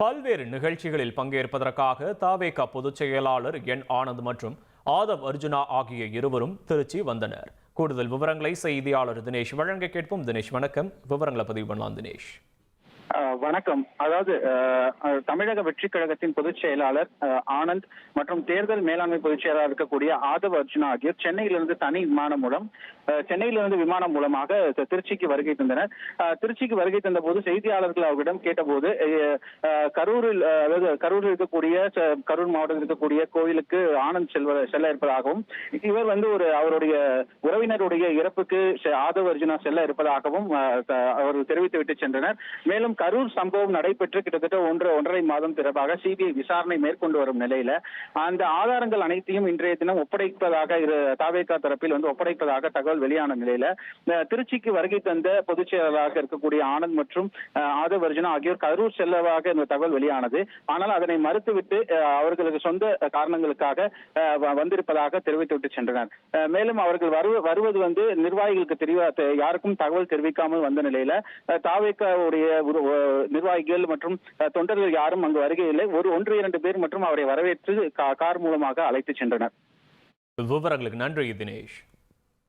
பல்வேறு நிகழ்ச்சிகளில் பங்கேற்பதற்காக தவேக பொதுச் செயலாளர் என் ஆனந்த் மற்றும் ஆதவ் அர்ஜுனா ஆகிய இருவரும் திருச்சி வந்தனர். கூடுதல் விவரங்களை செய்தியாளர் தினேஷ் வழங்க கேட்போம். தினேஷ் வணக்கம். விவரங்களை பதிவு பண்ணலாம் தினேஷ். வணக்கம். அதாவது தமிழக வெற்றி கழகத்தின் பொதுச் செயலாளர் ஆனந்த் மற்றும் தேர்தல் மேலாண்மை பொதுச் செயலாளர் இருக்கக்கூடிய ஆதவ் அர்ஜுனா ஆகியோர் சென்னையிலிருந்து தனி விமானம் மூலம் விமானம் மூலமாக திருச்சிக்கு வருகை தந்தனர். திருச்சிக்கு வருகை தந்த போது செய்தியாளர்கள் அவர்களிடம் கேட்டபோது கரூரில் இருக்கக்கூடிய கரூர் மாவட்டத்தில் இருக்கக்கூடிய கோயிலுக்கு ஆனந்த் செல்ல இருப்பதாகவும் இவர் அவருடைய உறவினருடைய இறப்புக்கு ஆதவ் அர்ஜுனா செல்ல இருப்பதாகவும் அவர் தெரிவித்துவிட்டு சென்றனர். மேலும் கரூர் சம்பவம் நடைபெற்று கிட்டத்தட்ட ஒன்றரை மாதம் தொடர்பாக சிபிஐ விசாரணை மேற்கொண்டு வரும் நிலையில அந்த ஆதாரங்கள் அனைத்தையும் இன்றைய தினம் ஒப்படைப்பதாக தவேக தரப்பில் ஒப்படைப்பதாக தகவல் வெளியான நிலையில திருச்சிக்கு வருகை தந்த பொதுச் செயலாளராக இருக்கக்கூடிய ஆனந்த் மற்றும் ஆதவ் அர்ஜுனா ஆகியோர் கரூர் செல்லவாக இந்த தகவல் வெளியானது. ஆனால் அதனை மறுத்துவிட்டு அவர்களுக்கு சொந்த காரணங்களுக்காக வந்திருப்பதாக தெரிவித்துவிட்டு சென்றனர். மேலும் அவர்கள் வருவது நிர்வாகிகளுக்கு யாருக்கும் தகவல் தெரிவிக்காமல் வந்த நிலையில தவேக நிர்வாகிகள் மற்றும் தொண்டர்கள் யாரும் அங்கு வருகையில்லை. ஒன்று இரண்டு பேர் மற்றும் அவரை வரவேற்று கார் மூலமாக அழைத்து சென்றனர். விவரங்களுக்கு நன்றி தினேஷ்.